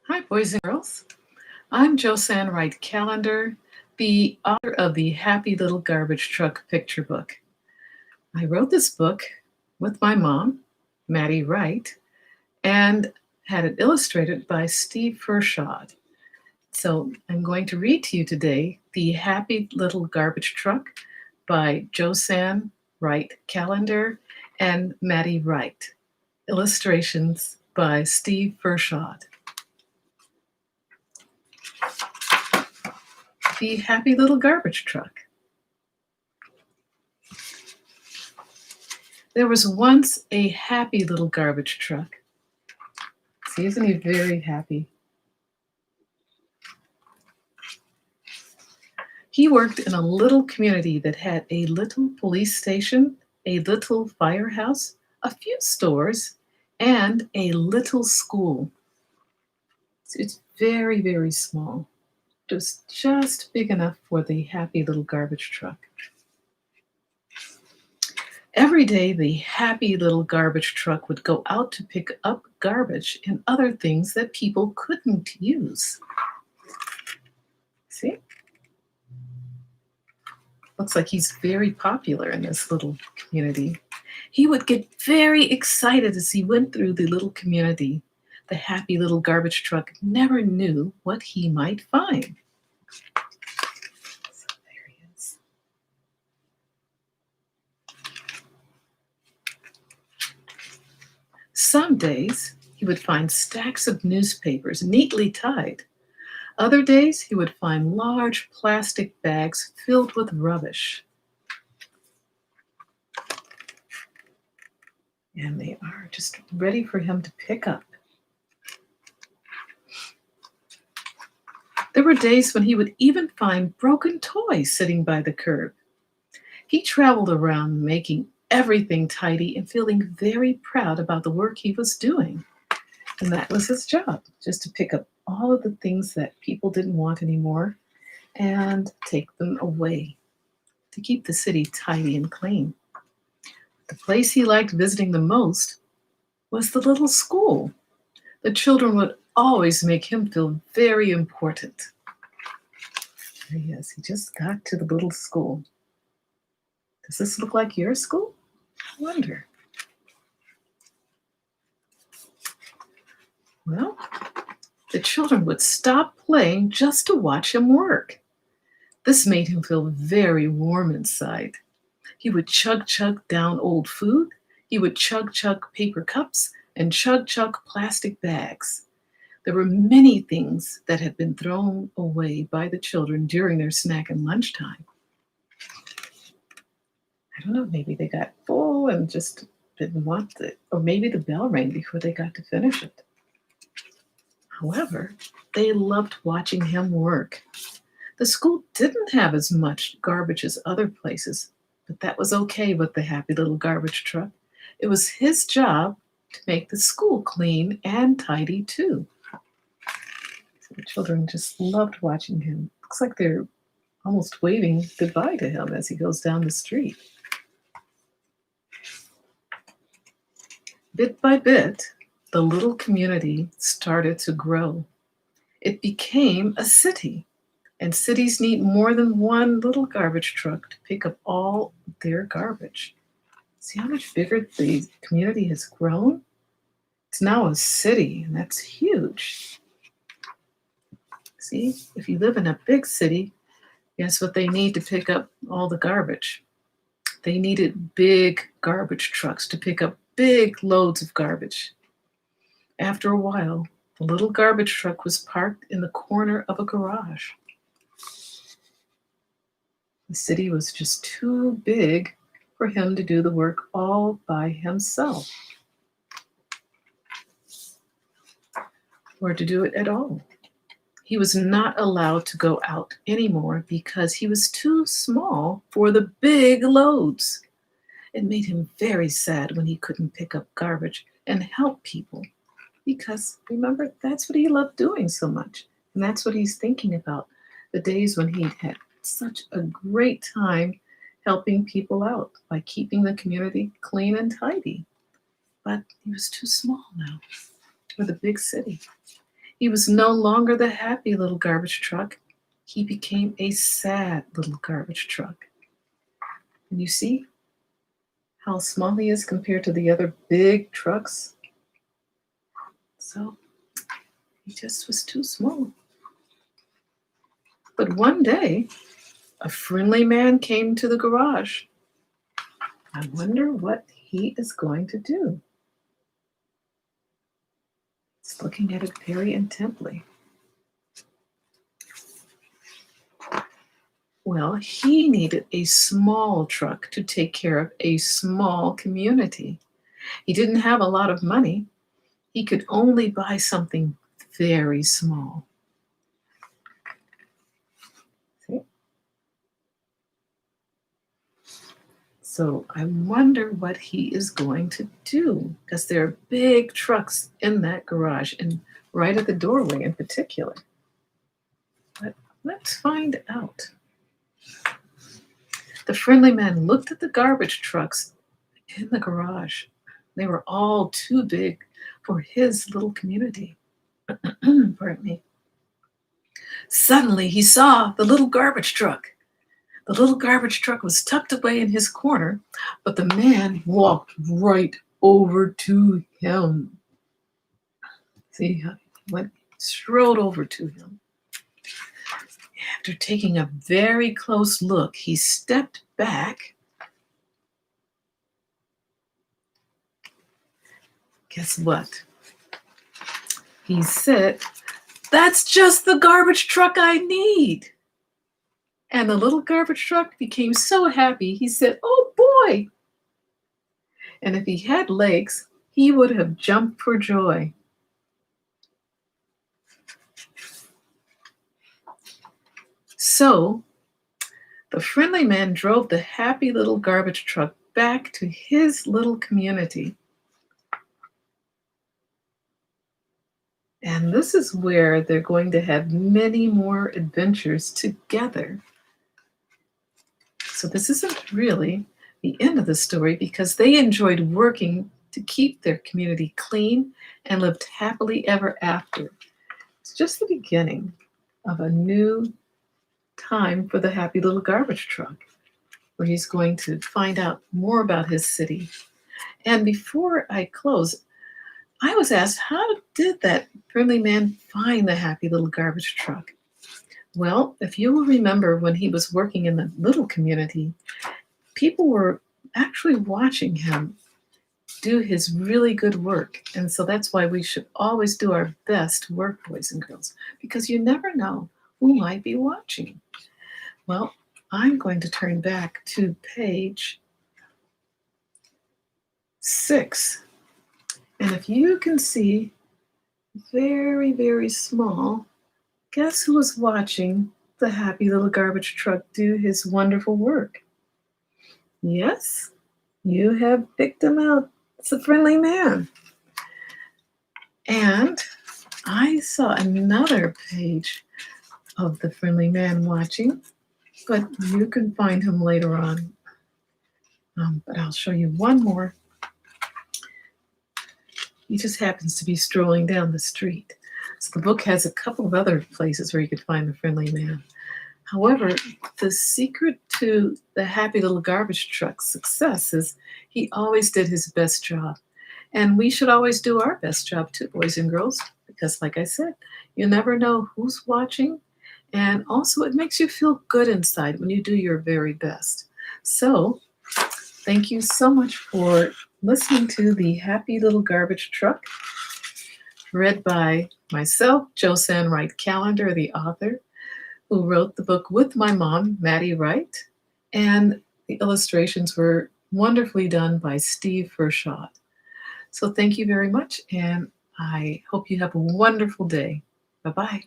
Hi, boys and girls. I'm Josanne Wright Callender, the author of the Happy Little Garbage Truck picture book. I wrote this book with my mom, Maddie Wright, and had it illustrated by Steve Fershad. So I'm going to read to you today The Happy Little Garbage Truck by Josanne Wright Callender and Maddie Wright. Illustrations by Steve Fershad. The Happy Little Garbage Truck. There was once a happy little garbage truck. See, isn't he very happy? He worked in a little community that had a little police station, a little firehouse, a few stores, and a little school. So it's very, very small. Just big enough for the happy little garbage truck. Every day, the happy little garbage truck would go out to pick up garbage and other things that people couldn't use. See? Looks like he's very popular in this little community. He would get very excited as he went through the little community. The happy little garbage truck never knew what he might find. So there he is. Some days he would find stacks of newspapers neatly tied. Other days he would find large plastic bags filled with rubbish. And they are just ready for him to pick up. There were days when he would even find broken toys sitting by the curb. He traveled around making everything tidy and feeling very proud about the work he was doing. And that was his job, just to pick up all of the things that people didn't want anymore and take them away to keep the city tidy and clean. The place he liked visiting the most was the little school. The children would always make him feel very important. There he is. He just got to the little school. Does this look like your school? I wonder. Well, the children would stop playing just to watch him work. This made him feel very warm inside. He would chug down old food. He would chug paper cups and chug plastic bags. There were many things that had been thrown away by the children during their snack and lunchtime. I don't know, maybe they got full and just didn't want it, or maybe the bell rang before they got to finish it. However, they loved watching him work. The school didn't have as much garbage as other places, but that was okay with the happy little garbage truck. It was his job to make the school clean and tidy too. So the children just loved watching him. Looks like they're almost waving goodbye to him as he goes down the street. Bit by bit, the little community started to grow. It became a city, and cities need more than one little garbage truck to pick up all their garbage. See how much bigger the community has grown? It's now a city, and that's huge. See, if you live in a big city, guess what they need to pick up all the garbage? They needed big garbage trucks to pick up big loads of garbage. After a while, the little garbage truck was parked in the corner of a garage. The city was just too big for him to do the work all by himself, or to do it at all. He was not allowed to go out anymore because he was too small for the big loads. It made him very sad when he couldn't pick up garbage and help people, because remember, that's what he loved doing so much. And that's what he's thinking about, the days when he had such a great time helping people out by keeping the community clean and tidy. But he was too small now for the big city. He was no longer the happy little garbage truck. He became a sad little garbage truck. And you see how small he is compared to the other big trucks? So he just was too small. But one day, a friendly man came to the garage. I wonder what he is going to do. He's looking at it very intently. Well, he needed a small truck to take care of a small community. He didn't have a lot of money. He could only buy something very small. See? So I wonder what he is going to do, because there are big trucks in that garage and right at the doorway in particular. But let's find out. The friendly man looked at the garbage trucks in the garage. They were all too big for his little community. Pardon me. Suddenly, he saw the little garbage truck. The little garbage truck was tucked away in his corner, but the man walked right over to him. See how he strode over to him. After taking a very close look, he stepped back. Guess what? He said, "That's just the garbage truck I need." And the little garbage truck became so happy, he said, "Oh boy." And if he had legs, he would have jumped for joy. So the friendly man drove the happy little garbage truck back to his little community. And this is where they're going to have many more adventures together. So this isn't really the end of the story, because they enjoyed working to keep their community clean and lived happily ever after. It's just the beginning of a new time for the happy little garbage truck, where he's going to find out more about his city. And before I close, I was asked, how did that friendly man find the happy little garbage truck? Well, if you will remember, when he was working in the little community, people were actually watching him do his really good work. And so that's why we should always do our best work, boys and girls, because you never know who might be watching. Well, I'm going to turn back to page 6. And if you can see, very, very small, guess who was watching the happy little garbage truck do his wonderful work? Yes, you have picked him out. It's a friendly man. And I saw another page of the friendly man watching, but you can find him later on. But I'll show you one more. He just happens to be strolling down the street. So the book has a couple of other places where you could find the friendly man. However, the secret to the happy little garbage truck's success is he always did his best job. And we should always do our best job too, boys and girls, because like I said, you never know who's watching. And also it makes you feel good inside when you do your very best. So thank you so much for listening to The Happy Little Garbage Truck, read by myself, Josanne Wright Callender, the author, who wrote the book with my mom, Maddie Wright, and the illustrations were wonderfully done by Steve Fershot. So thank you very much, and I hope you have a wonderful day. Bye-bye.